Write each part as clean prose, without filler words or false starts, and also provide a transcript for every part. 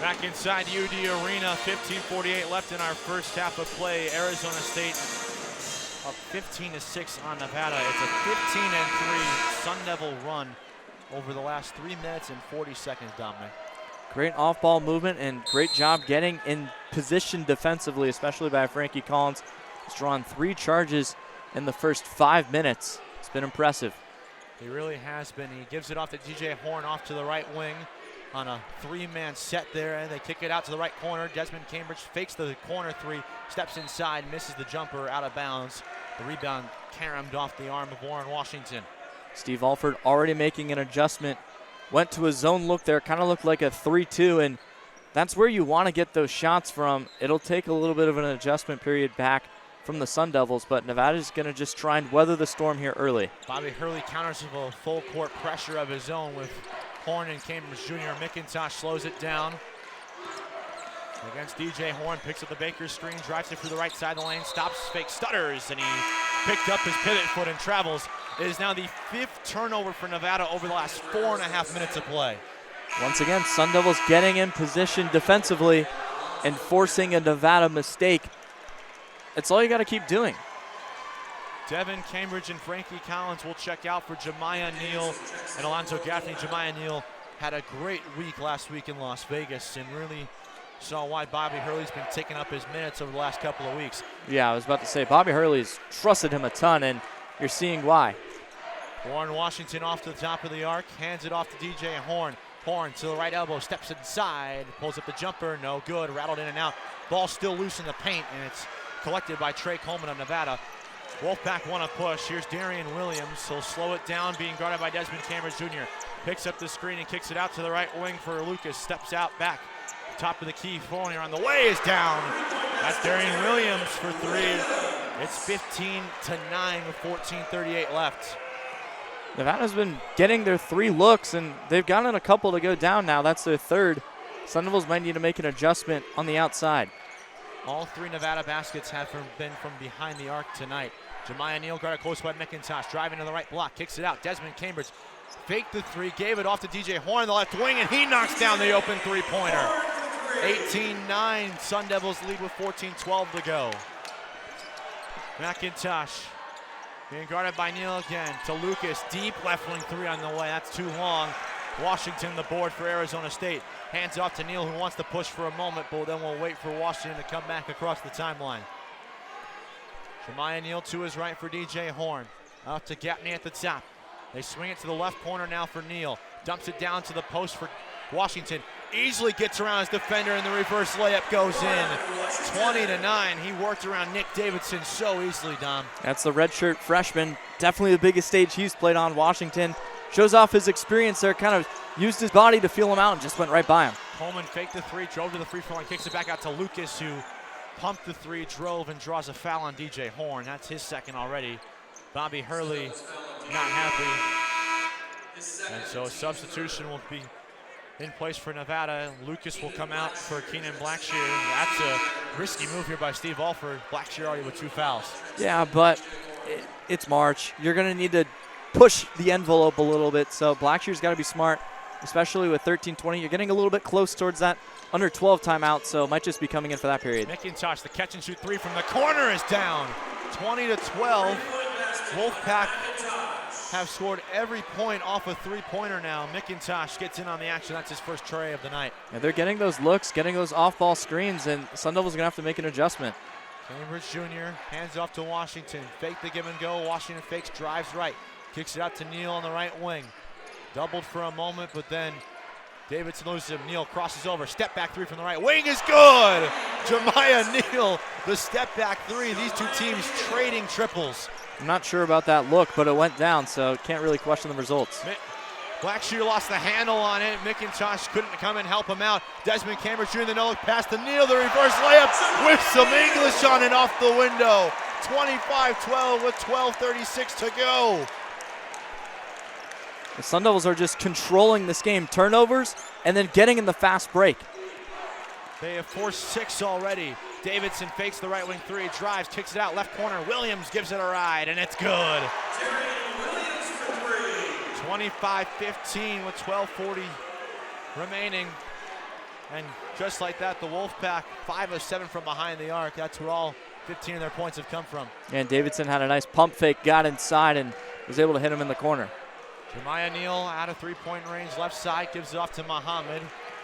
Back inside UD Arena, 15:48 left in our first half of play. Arizona State up 15-6 on Nevada. It's a 15-3 Sun Devil run over the last 3 minutes and 40 seconds, Dominic. Great off-ball movement and great job getting in position defensively, especially by Frankie Collins. He's drawn 3 charges in the first 5 minutes. It's been impressive. He really has been. He gives it off to DJ Horn off to the right wing on a 3-man set there, and they kick it out to the right corner. Desmond Cambridge fakes the corner 3, steps inside, misses the jumper out of bounds. The rebound caromed off the arm of Warren Washington. Steve Alford already making an adjustment. Went to a zone look there, kind of looked like a 3-2, and that's where you want to get those shots from. It'll take a little bit of an adjustment period back from the Sun Devils, but Nevada's going to just try and weather the storm here early. Bobby Hurley counters with a full court pressure of his own with Horn and Cambridge Jr. McIntosh slows it down against DJ Horn, picks up the Baker screen, drives it through the right side of the lane, stops, fake, stutters, and he picked up his pivot foot and travels. It is now the 5th turnover for Nevada over the last 4.5 minutes of play. Once again, Sun Devils getting in position defensively and forcing a Nevada mistake. It's all you got to keep doing. Devin Cambridge and Frankie Collins will check out for Jemiah Neal and Alonzo Gaffney. Jemiah Neal had a great week last week in Las Vegas and really saw why Bobby Hurley's been taking up his minutes over the last couple of weeks. Yeah, I was about to say, Bobby Hurley's trusted him a ton, and you're seeing why. Warren Washington off to the top of the arc, hands it off to DJ Horn. Horn to the right elbow, steps inside, pulls up the jumper, no good, rattled in and out. Ball still loose in the paint, and it's collected by Trey Coleman of Nevada. Wolfpack want to push. Here's Darian Williams. He'll slow it down, being guarded by Desmond Cambridge Jr. Picks up the screen and kicks it out to the right wing for Lucas. Steps out back. Top of the key, falling here on the way is down. That's Darian Williams for 3. It's 15-9 with 14:38 left. Nevada's been getting their 3 looks, and they've gotten a couple to go down now. That's their 3rd. Sun Devils might need to make an adjustment on the outside. All 3 Nevada baskets have been from behind the arc tonight. Jemiah Neal guarded close by McIntosh, driving to the right block, kicks it out. Desmond Cambridge faked the 3, gave it off to DJ Horn, the left wing, and he knocks down the open 3-pointer. 18-9, Sun Devils lead with 14:12 to go. McIntosh being guarded by Neal again to Lucas, deep left wing 3 on the way, that's too long. Washington the board for Arizona State. Hands off to Neal, who wants to push for a moment, but then we'll wait for Washington to come back across the timeline. Jemiah Neal to his right for DJ Horn. Out to Gaffney at the top. They swing it to the left corner now for Neal. Dumps it down to the post for Washington. Easily gets around his defender, and the reverse layup goes in. 20-9. He worked around Nick Davidson so easily, Dom. That's the redshirt freshman. Definitely the biggest stage he's played on. Washington shows off his experience there, kind of used his body to feel him out and just went right by him. Coleman faked the 3, drove to the free throw line, kicks it back out to Lucas, who pumped the 3, drove, and draws a foul on DJ Horn. That's his 2nd already. Bobby Hurley not happy. And so a substitution will be in place for Nevada. Lucas will come out for Keenan Blackshear. That's a risky move here by Steve Alford. Blackshear already with 2 fouls. Yeah, but it's March. You're going to need to push the envelope a little bit, so Blackshear's got to be smart, especially with 13-20. You're getting a little bit close towards that under 12 timeout, so might just be coming in for that period. McIntosh, the catch and shoot 3 from the corner is down. 20-12. Wolfpack have scored every point off a 3-pointer now. McIntosh gets in on the action. That's his first tray of the night. Yeah, they're getting those looks, getting those off-ball screens, and Sun Devils are going to have to make an adjustment. Cambridge Jr. hands off to Washington. Fake the give and go. Washington fakes, drives right. Kicks it out to Neal on the right wing. Doubled for a moment, but then Davidson loses him. Neal crosses over. Step back 3 from the right wing is good. Jemiah Neal, the step back 3. These 2 teams trading triples. I'm not sure about that look, but it went down, so can't really question the results. Blackshear lost the handle on it. McIntosh couldn't come and help him out. Desmond Cambridge Jr. the no-look pass to Neal. The reverse layup with some English on it off the window. 25-12 with 12:36 to go. The Sun Devils are just controlling this game. Turnovers and then getting in the fast break. They have forced 6 already. Davidson fakes the right wing 3, drives, kicks it out, left corner. Williams gives it a ride, and it's good. 25-15 with 12:40 remaining. And just like that, the Wolfpack 5 of 7 from behind the arc. That's where all 15 of their points have come from. And Davidson had a nice pump fake, got inside, and was able to hit him in the corner. Jeremiah Neal out of three-point range, left side, gives it off to Muhammad.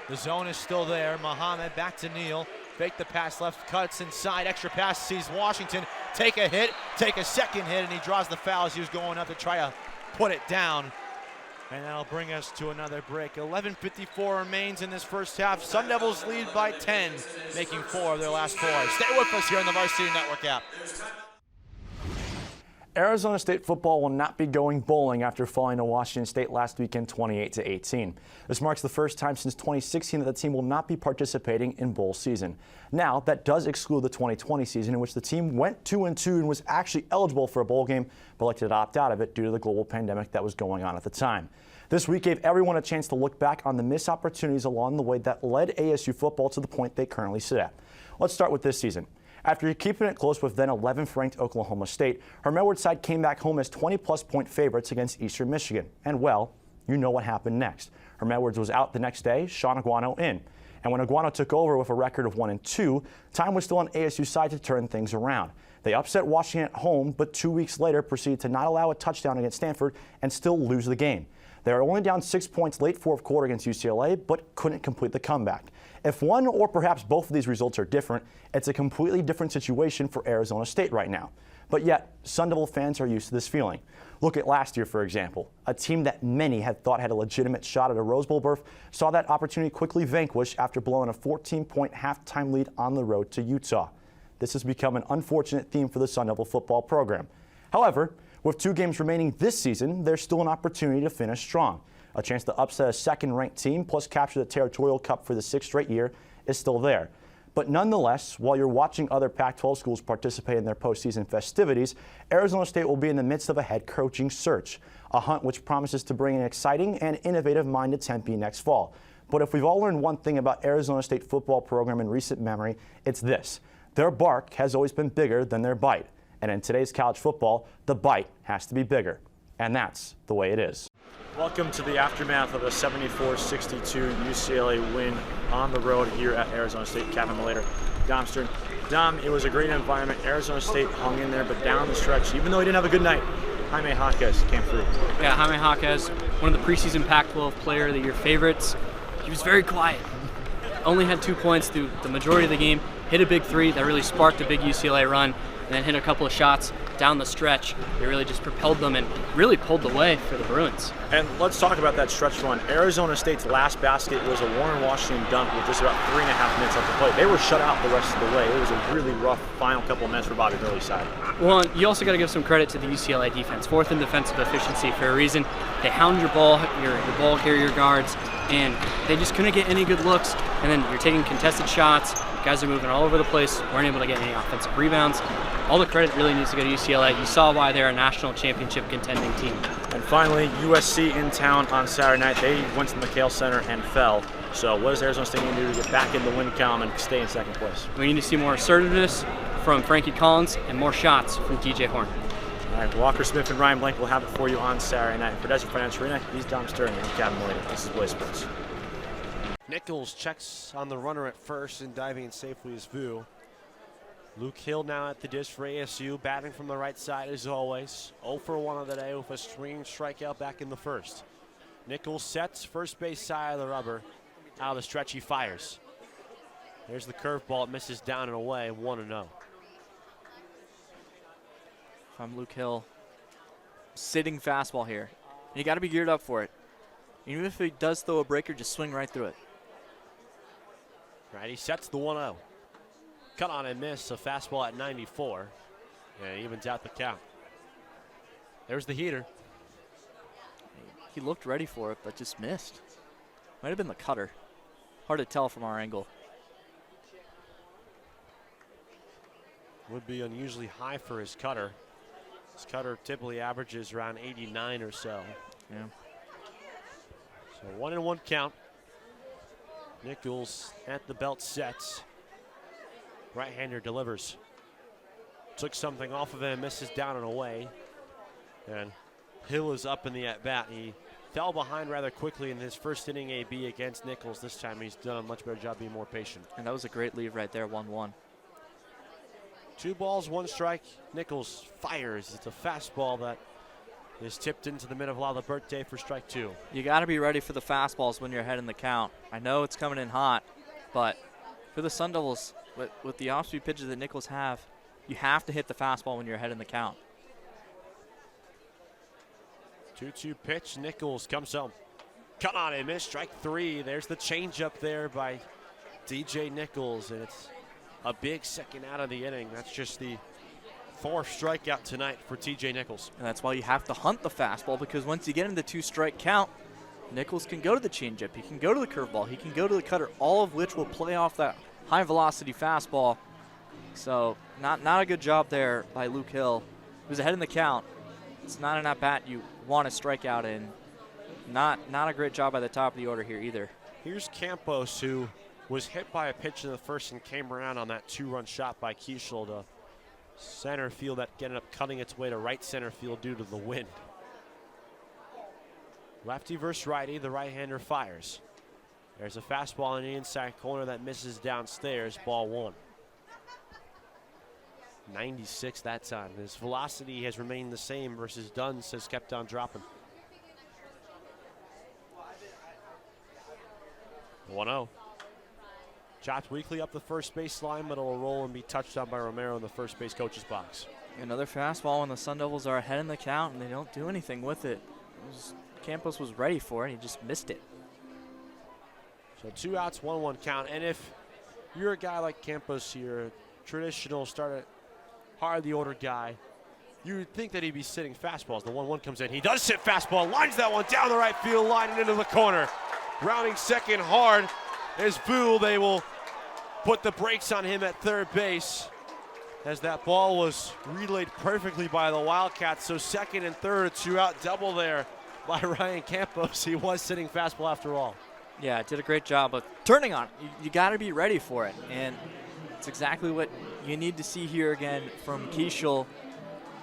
The zone is still there. Muhammad back to Neal. Fake the pass left, cuts inside, extra pass, sees Washington take a hit, take a second hit, and he draws the foul as he was going up to try to put it down. And that'll bring us to another break. 11:54 remains in this first half. Sun Devils lead by 10, making 4 of their last 4. Stay with us here on the Varsity Network app. Arizona State football will not be going bowling after falling to Washington State last weekend 28-18. This marks the first time since 2016 that the team will not be participating in bowl season. Now, that does exclude the 2020 season in which the team went 2-2 and was actually eligible for a bowl game, but elected to opt out of it due to the global pandemic that was going on at the time. This week gave everyone a chance to look back on the missed opportunities along the way that led ASU football to the point they currently sit at. Let's start with this season. After keeping it close with then 11th ranked Oklahoma State, her Edwards side came back home as 20-plus point favorites against Eastern Michigan. And well, you know what happened next. Herm Edwards was out the next day, Sean Aguano in. And when Aguano took over with a record of 1-2, time was still on ASU's side to turn things around. They upset Washington at home, but 2 weeks later proceeded to not allow a touchdown against Stanford and still lose the game. They were only down 6 points late fourth quarter against UCLA, but couldn't complete the comeback. If one or perhaps both of these results are different, it's a completely different situation for Arizona State right now. But yet, Sun Devil fans are used to this feeling. Look at last year, for example. A team that many had thought had a legitimate shot at a Rose Bowl berth saw that opportunity quickly vanquished after blowing a 14-point halftime lead on the road to Utah. This has become an unfortunate theme for the Sun Devil football program. However, with 2 games remaining this season, there's still an opportunity to finish strong. A chance to upset a second-ranked team plus capture the Territorial Cup for the 6th straight year is still there. But nonetheless, while you're watching other Pac-12 schools participate in their postseason festivities, Arizona State will be in the midst of a head coaching search, a hunt which promises to bring an exciting and innovative mind to Tempe next fall. But if we've all learned one thing about Arizona State football program in recent memory, it's this. Their bark has always been bigger than their bite. And in today's college football, the bite has to be bigger. And that's the way it is. Welcome to the aftermath of a 74-62 UCLA win on the road here at Arizona State. Cavan Malayter, Dom Stern. Dom, it was a great environment. Arizona State hung in there, but down the stretch, even though he didn't have a good night, Jaime Jaquez came through. Yeah, Jaime Jaquez, one of the preseason Pac-12 Player of the Year favorites. He was very quiet. Only had 2 points through the majority of the game. Hit a big 3 that really sparked a big UCLA run, and then hit a couple of shots down the stretch. They really just propelled them and really pulled the way for the Bruins. And let's talk about that stretch run. Arizona State's last basket was a Warren Washington dunk with just about 3.5 minutes left to play. They were shut out the rest of the way. It was a really rough final couple of minutes for Bobby Hurley's side. Well, you also got to give some credit to the UCLA defense. 4th in defensive efficiency for a reason. They hound your ball carrier guards, and they just couldn't get any good looks. And then you're taking contested shots. Guys are moving all over the place, weren't able to get any offensive rebounds. All the credit really needs to go to UCLA. You saw why they're a national championship contending team. And finally, USC in town on Saturday night. They went to the McHale Center and fell. So what does Arizona State need to do to get back in the win column and stay in second place? We need to see more assertiveness from Frankie Collins and more shots from DJ Horn. All right, Walker Smith and Ryan Blank will have it for you on Saturday night. For Desert Financial Arena, he's Dom Stern. I'm Cavan Malayter. This is Blaze Sports. Nichols checks on the runner at first and diving in safely is Vu. Luke Hill now at the dish for ASU, batting from the right side as always. 0 for 1 of the day with a swinging strikeout back in the first. Nichols sets first base side of the rubber. Out of the stretch, he fires. There's the curveball. It misses down and away, 1-0. From Luke Hill, sitting fastball here. And you got to be geared up for it. Even if he does throw a breaker, just swing right through it. Right, he sets the 1-0. Cut on and miss, a fastball at 94. And evens out the count. There's the heater. He looked ready for it, but just missed. Might have been the cutter. Hard to tell from our angle. Would be unusually high for his cutter. His cutter typically averages around 89 or so. Yeah. So 1-1 count. Nichols at the belt sets. Right-hander delivers. Took something off of him, misses down and away. And Hill is up in the at-bat. He fell behind rather quickly in his first inning AB against Nichols. This time he's done a much better job being more patient. And that was a great lead right there, 1-1. 2 balls, 1 strike. Nichols fires. It's a fastball that is tipped into the middle of the birthday for strike 2. You got to be ready for the fastballs when you're ahead in the count. I know it's coming in hot, but for the Sun Devils, with the off-speed pitches that Nichols have, you have to hit the fastball when you're ahead in the count. 2-2 pitch. Nichols comes home. Cut on and miss. Strike 3. There's the changeup there by DJ Nichols, and it's a big second out of the inning. That's just the 4th strikeout tonight for TJ Nichols. And that's why you have to hunt the fastball, because once you get in the 2-strike count, Nichols can go to the changeup, he can go to the curveball, he can go to the cutter, all of which will play off that high velocity fastball. So not a good job there by Luke Hill. He was ahead in the count. It's not an at-bat you want to strike out in. Not a great job by the top of the order here either. Here's Campos, who was hit by a pitch in the first and came around on that 2-run shot by Kiesel to center field that ended up cutting its way to right center field due to the wind. Lefty versus righty, the right-hander fires. There's a fastball in the inside corner that misses downstairs, ball 1. 96 that time. His velocity has remained the same versus Dunn's has kept on dropping. 1-0. Chopped weakly up the first base line, but it'll roll and be touched on by Romero in the first base coach's box. Another fastball when the Sun Devils are ahead in the count and they don't do anything with it. Campos was ready for it, he just missed it. So 2 outs, 1-1 count. And if you're a guy like Campos here, traditional start hard the order guy, you would think that he'd be sitting fastballs. The 1-1 comes in. He does sit fastball, lines that one down the right field line and into the corner. Rounding second hard is Vu. They will put the brakes on him at third base as that ball was relayed perfectly by the Wildcats. So second and third, a 2-out double there by Ryan Campos. He was sitting fastball after all. Yeah, did a great job of turning on it. You got to be ready for it, and it's exactly what you need to see here again from Kiesel.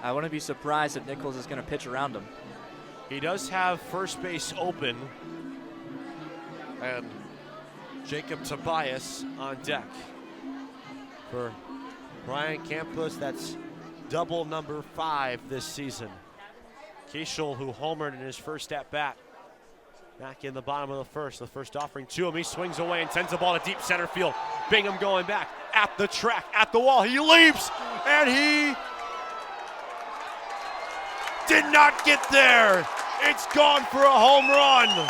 I wouldn't be surprised if Nichols is going to pitch around him. He does have first base open, and Jacob Tobias on deck. For Ryan Campos, that's double number 5 this season. Kiesel, who homered in his first at-bat, back in the bottom of the first offering to him. He swings away and sends the ball to deep center field. Bingham going back at the track, at the wall. He leaps, and he did not get there. It's gone for a home run.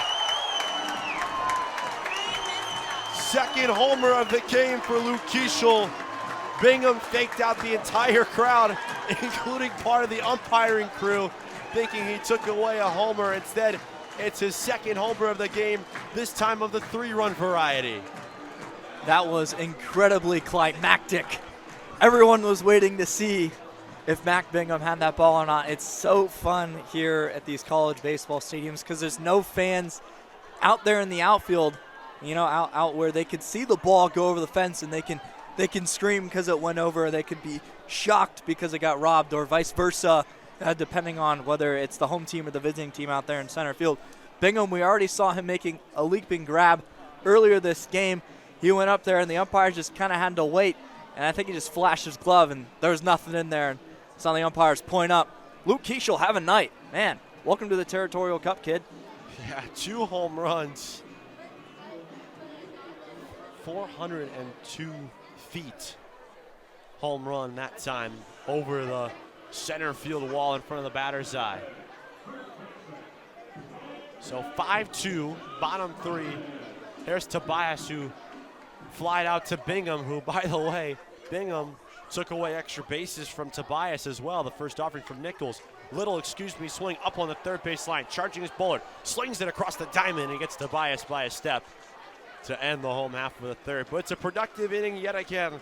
Second homer of the game for Luke Kiesel. Bingham faked out the entire crowd, including part of the umpiring crew, thinking he took away a homer. Instead, it's his second homer of the game, this time of the 3-run variety. That was incredibly climactic. Everyone was waiting to see if Mac Bingham had that ball or not. It's so fun here at these college baseball stadiums because there's no fans out there in the outfield, you know, out where they could see the ball go over the fence and they can scream because it went over. They could be shocked because it got robbed, or vice versa, depending on whether it's the home team or the visiting team out there in center field. Bingham, we already saw him making a leaping grab earlier this game. He went up there and the umpires just kind of had to wait, and I think he just flashed his glove and there was nothing in there. And saw the umpires point up. Luke Kiesel, have a night. Man, welcome to the Territorial Cup, kid. Yeah, 2 home runs. 402 feet home run that time over the center field wall in front of the batter's eye. So 5-2, bottom 3. There's Tobias, who flied out to Bingham, who, by the way, Bingham took away extra bases from Tobias as well. The first offering from Nichols. Little, swing up on the third base line, charging his bowler, slings it across the diamond and gets Tobias by a step to end the home half of the third. But it's a productive inning yet again.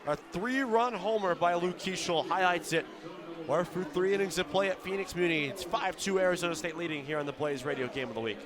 A 3-run homer by Luke Kiesel highlights it. We're through 3 innings of play at Phoenix Muni. It's 5-2 Arizona State leading here on the Blaze Radio Game of the Week.